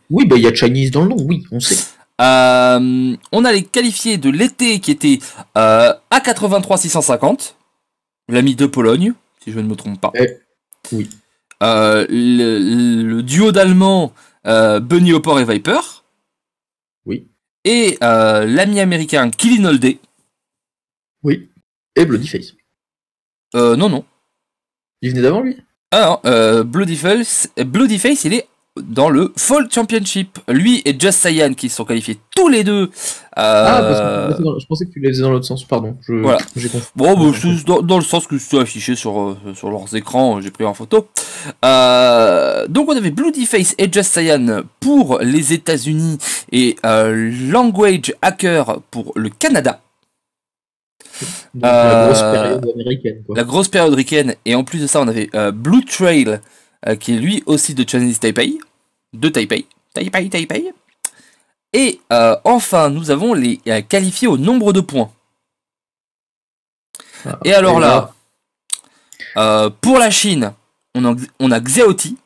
Oui, bah il y a Chinese dans le nom, oui, on sait. On a les qualifiés de l'été qui étaient A83 650, l'ami de Pologne, si je ne me trompe pas. Oui. Le duo d'Allemands Bunny Hopper et Viper. Oui. Et l'ami américain Killin Holday. Oui. Et Bloodyface. Non. Il venait d'avant lui. Ah non, Bloodyface, il est dans le Fall Championship. Lui et Just Cyan qui se sont qualifiés tous les deux. Je pensais que tu les faisais dans l'autre sens, pardon. Voilà. J'ai confondu. Bon, dans le sens que c'est affiché sur leurs écrans, j'ai pris en photo. Donc on avait Bloodyface et Just Cyan pour les États-Unis et Language Hacker pour le Canada. Donc, la grosse période américaine, quoi. La grosse période ricaine, et en plus de ça, on avait Blue Trail, qui est lui aussi de Chinese Taipei, de Taipei. Et enfin, nous avons les qualifiés au nombre de points. Et alors là, pour la Chine, on a Xiaoti.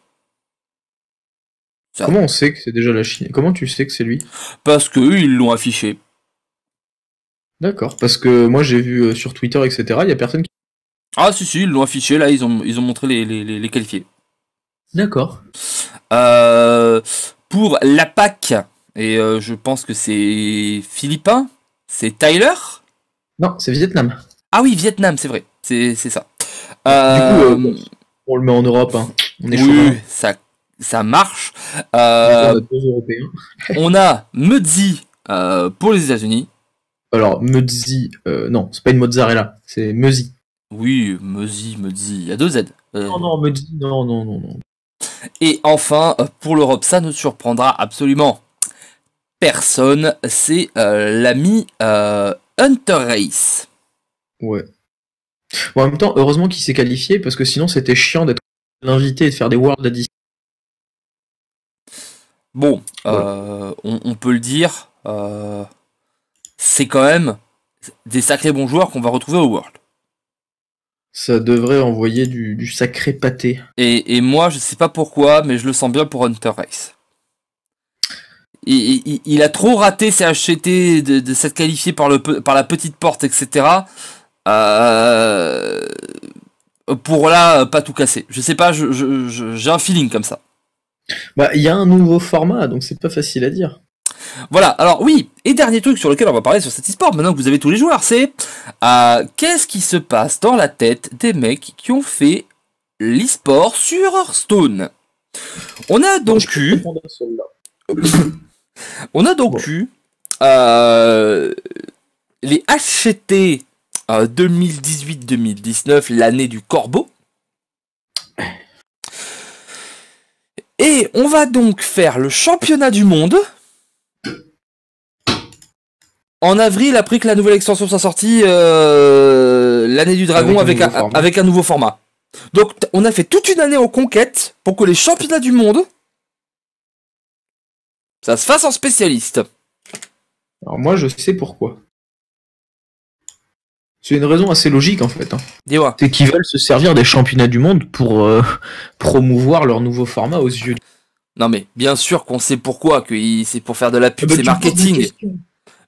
Comment on sait que c'est déjà la Chine? Comment tu sais que c'est lui? Parce que eux, ils l'ont affiché. D'accord, parce que moi j'ai vu sur Twitter, etc., il y a personne qui... Ah si, ils l'ont affiché, là, ils ont montré les qualifiés. D'accord. Pour l'APAC, Et je pense que c'est philippin. C'est Tyler. Non, c'est Vietnam. Ah oui, Vietnam, c'est vrai. C'est ça. Du coup, on le met en Europe, hein. On est chaud. Oui, ça marche. On a 2 Européens. On a Mudzi pour les États-Unis. Alors, Mudzi, non, c'est pas une mozzarella, c'est Muzzy. Oui, Mudzi, il y a 2 Z. Non, Mudzi, non. Et enfin, pour l'Europe, ça ne surprendra absolument personne, c'est l'ami Hunter Race. Ouais. Bon, en même temps, heureusement qu'il s'est qualifié, parce que sinon c'était chiant d'être l'invité et de faire des Worlds à 10. Bon, Voilà. on peut le dire, c'est quand même des sacrés bons joueurs qu'on va retrouver au World. Ça devrait envoyer du sacré pâté. Et moi, je sais pas pourquoi, mais je le sens bien pour Hunter Race. Il a trop raté ses HCT de s'être qualifié par la petite porte, etc. Pour là, pas tout casser. Je sais pas, j'ai un feeling comme ça. Bah, il y a un nouveau format, donc c'est pas facile à dire. Voilà, alors oui, et dernier truc sur lequel on va parler sur cet e-sport, maintenant que vous avez tous les joueurs, c'est qu'est-ce qui se passe dans la tête des mecs qui ont fait l'e-sport sur Hearthstone. On a donc eu les HCT 2018-2019, l'année du corbeau. Et on va donc faire le championnat du monde en avril, après que la nouvelle extension soit sortie, l'année du dragon avec un nouveau format. Donc on a fait toute une année en conquête pour que les championnats du monde, ça se fasse en spécialiste. Alors moi je sais pourquoi. C'est une raison assez logique en fait. Hein. Dis-moi. C'est qu'ils veulent se servir des championnats du monde pour promouvoir leur nouveau format aux yeux. Non mais bien sûr qu'on sait pourquoi, que c'est pour faire de la pub, c'est marketing.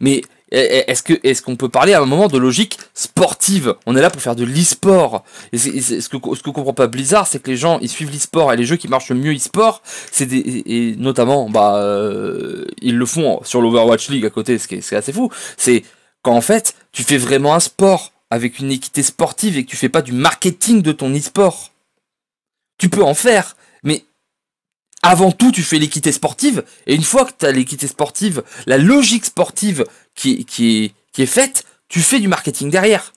Mais est-ce qu'on peut parler à un moment de logique sportive? On est là pour faire de l'e-sport. Et ce que comprend pas Blizzard, c'est que les gens ils suivent l'e-sport et les jeux qui marchent le mieux e-sport, et notamment ils le font sur l'Overwatch League à côté, ce qui est assez fou. C'est quand en fait tu fais vraiment un sport avec une équité sportive et que tu fais pas du marketing de ton e-sport. Tu peux en faire, mais avant tout, tu fais l'équité sportive, et une fois que tu as l'équité sportive, la logique sportive qui est faite, tu fais du marketing derrière.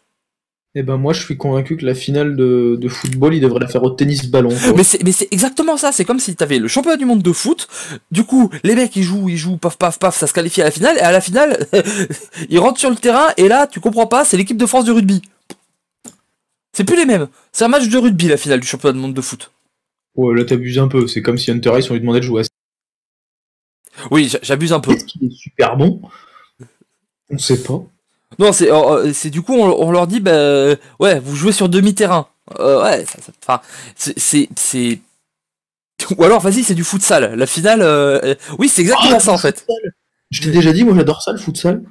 Eh ben moi je suis convaincu que la finale de football, il devrait la faire au tennis-ballon. Mais c'est exactement ça, c'est comme si tu avais le championnat du monde de foot, du coup les mecs ils jouent, paf paf paf, ça se qualifie à la finale, et à la finale, ils rentrent sur le terrain, et là tu comprends pas, c'est l'équipe de France de rugby. C'est plus les mêmes, c'est un match de rugby la finale du championnat du monde de foot. Ouais, là t'abuses un peu, c'est comme si Hunter Race on lui demandait de jouer à... Oui, j'abuse un peu. Est-ce qu'il est super bon? On sait pas. Non, c'est du coup on leur dit ouais, vous jouez sur demi-terrain. Ouais, enfin c'est ou alors vas-y, c'est du futsal. La finale oui, c'est exactement ça en fait. Je t'ai déjà dit, moi j'adore ça le futsal.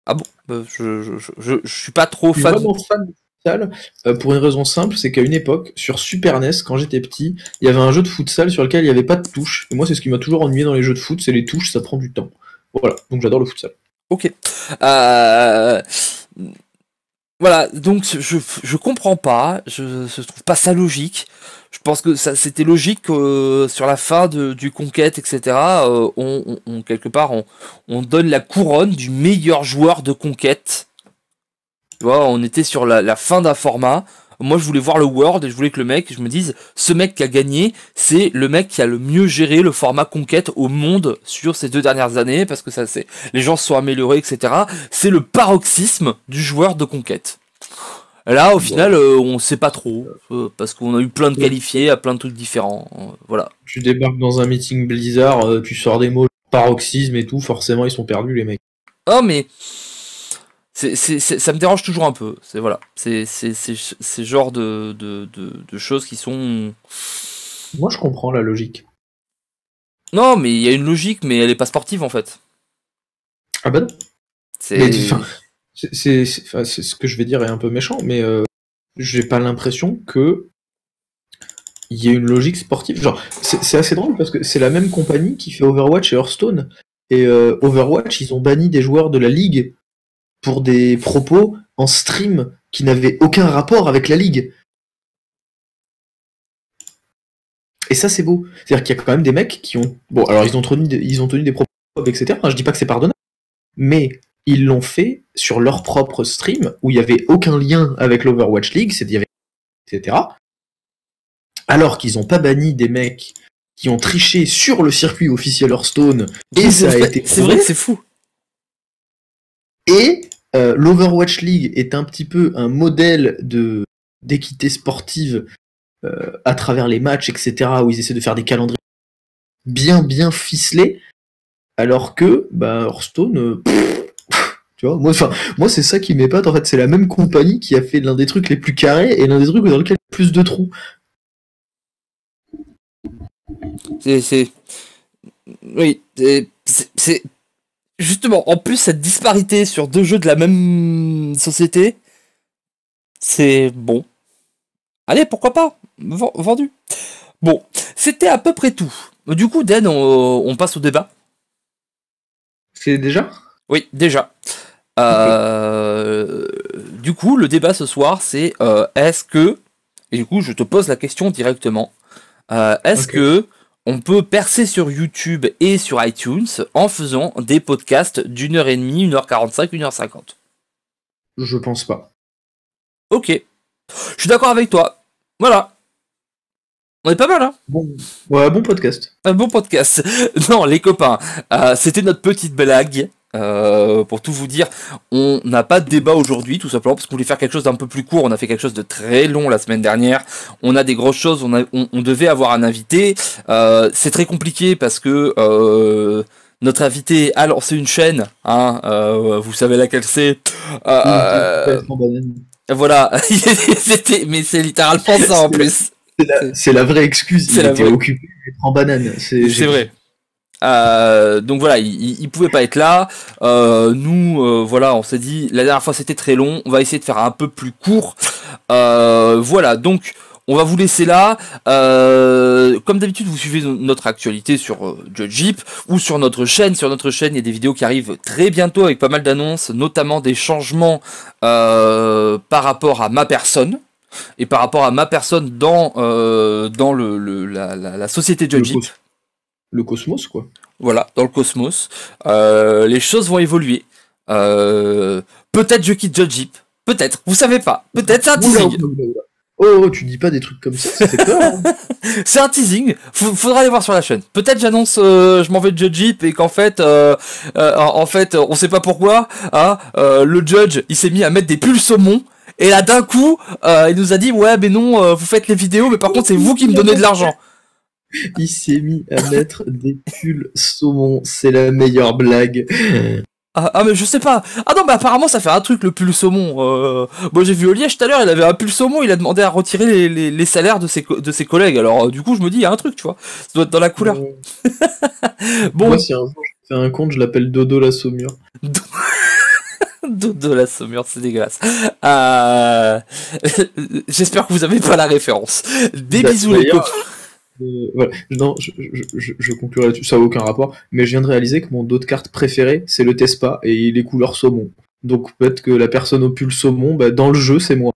Ah bon, je suis pas trop fan. Je suis vraiment fan du futsal pour une raison simple, c'est qu'à une époque sur Super NES, quand j'étais petit, il y avait un jeu de futsal sur lequel il n'y avait pas de touches. Et moi, c'est ce qui m'a toujours ennuyé dans les jeux de foot, c'est les touches, ça prend du temps. Voilà, donc j'adore le futsal. Ok. Voilà, donc je comprends pas, je trouve pas ça logique. Je pense que c'était logique sur la fin du Conquête, etc. Quelque part, on donne la couronne du meilleur joueur de Conquête. Tu vois, on était sur la fin d'un format. Moi, je voulais voir le World et je voulais que je me dise, ce mec qui a gagné, c'est le mec qui a le mieux géré le format Conquête au monde sur ces 2 dernières années, parce que les gens se sont améliorés, etc. C'est le paroxysme du joueur de Conquête. Là, au final, on sait pas trop, parce qu'on a eu plein de qualifiés à plein de trucs différents. Voilà. Tu débarques dans un meeting Blizzard, tu sors des mots paroxysme et tout, forcément ils sont perdus les mecs. Oh mais ça me dérange toujours un peu. C'est voilà, c'est genre de choses qui sont. Moi je comprends la logique. Non, mais il y a une logique, mais elle est pas sportive en fait. Ah bah non. C'est ce que je vais dire est un peu méchant, mais j'ai pas l'impression que il y ait une logique sportive. Genre, c'est assez drôle parce que c'est la même compagnie qui fait Overwatch et Hearthstone, Et Overwatch, ils ont banni des joueurs de la ligue pour des propos en stream qui n'avaient aucun rapport avec la ligue. Et ça, c'est beau. C'est-à-dire qu'il y a quand même des mecs qui ont... Bon, alors ils ont tenu des propos, etc. Enfin, je dis pas que c'est pardonnable, mais ils l'ont fait sur leur propre stream, où il n'y avait aucun lien avec l'Overwatch League, etc. Alors qu'ils n'ont pas banni des mecs qui ont triché sur le circuit officiel Hearthstone, et ça a été... C'est vrai que c'est fou. Et l'Overwatch League est un petit peu un modèle d'équité sportive à travers les matchs, etc., où ils essaient de faire des calendriers bien ficelés, alors que Hearthstone, tu vois, moi c'est ça qui m'épate, en fait, c'est la même compagnie qui a fait l'un des trucs les plus carrés et l'un des trucs dans lequel il y a plus de trous. Oui, c'est... Justement, en plus, cette disparité sur deux jeux de la même société, c'est bon. Allez, pourquoi pas? Vendu. Bon, c'était à peu près tout. Du coup, Dan, on passe au débat. C'est déjà? Oui, déjà. Du coup, le débat ce soir, c'est est-ce que... Et du coup, je te pose la question directement. Est-ce que on peut percer sur YouTube et sur iTunes en faisant des podcasts d'1h30, 1h45, 1h50? Je pense pas. Ok. Je suis d'accord avec toi. Voilà. On est pas mal, hein? Bon. Ouais, bon podcast. Un bon podcast. Non, les copains, c'était notre petite blague. Pour tout vous dire, on n'a pas de débat aujourd'hui, tout simplement parce qu'on voulait faire quelque chose d'un peu plus court. On a fait quelque chose de très long la semaine dernière. On a des grosses choses. On devait avoir un invité. C'est très compliqué parce que notre invité a lancé une chaîne. Hein, vous savez laquelle c'est. Voilà. Mais c'est littéralement ça en plus. C'est la vraie excuse. Il était occupé d'être en banane. C'est vrai. Donc voilà, il pouvait pas être là. Nous, voilà, on s'est dit la dernière fois c'était très long. On va essayer de faire un peu plus court. Voilà, donc on va vous laisser là. Comme d'habitude, vous suivez notre actualité sur Judgeip ou sur notre chaîne. Sur notre chaîne, il y a des vidéos qui arrivent très bientôt avec pas mal d'annonces, notamment des changements par rapport à ma personne. Et par rapport à ma personne dans la société Judgeip. Le cosmos, quoi. Voilà, dans le cosmos. Les choses vont évoluer. Peut-être je quitte Judgeip. Peut-être, vous savez pas. Peut-être c'est un teasing. Oh, tu dis pas des trucs comme ça fait peur. Hein. C'est un teasing. Faudra aller voir sur la chaîne. Peut-être j'annonce je m'en vais de Judgeip et qu'en fait, on sait pas pourquoi. Hein, le judge, il s'est mis à mettre des pulls saumon. Et là, d'un coup, il nous a dit, ouais, mais non, vous faites les vidéos, mais par contre, c'est vous qui me donnez de l'argent. Il s'est mis à mettre des pulls saumon. C'est la meilleure blague. Mais je sais pas. Ah non, mais apparemment, ça fait un truc, le pull saumon. Bon, j'ai vu Oliège tout à l'heure, il avait un pull saumon, il a demandé à retirer les salaires de ses collègues. Alors, du coup, je me dis, il y a un truc, tu vois. Ça doit être dans la couleur. Bon. Moi, si un jour je fais un compte, je l'appelle Dodo la Saumure. Dodo la Saumure, c'est dégueulasse. J'espère que vous avez pas la référence. Des bisous les copains. Voilà. Non, je conclurai là-dessus, ça n'a aucun rapport, mais je viens de réaliser que mon dos de carte préféré, c'est le Tespa, et il est couleur saumon. Donc peut-être que la personne au pull saumon, dans le jeu, c'est moi.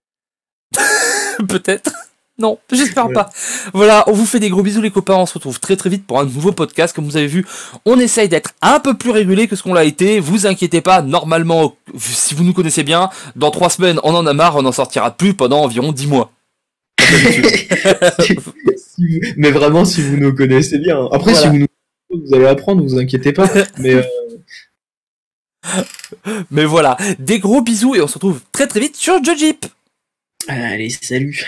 Peut-être. Non, j'espère pas. Voilà, on vous fait des gros bisous les copains, on se retrouve très très vite pour un nouveau podcast. Comme vous avez vu, on essaye d'être un peu plus régulier que ce qu'on l'a été. Vous inquiétez pas, normalement, si vous nous connaissez bien, dans 3 semaines, on en a marre, on n'en sortira plus pendant environ 10 mois. Mais vraiment, si vous nous connaissez bien. Après, voilà. Si vous allez apprendre, vous inquiétez pas. Mais voilà, des gros bisous et on se retrouve très très vite sur Judgeip. Allez, salut.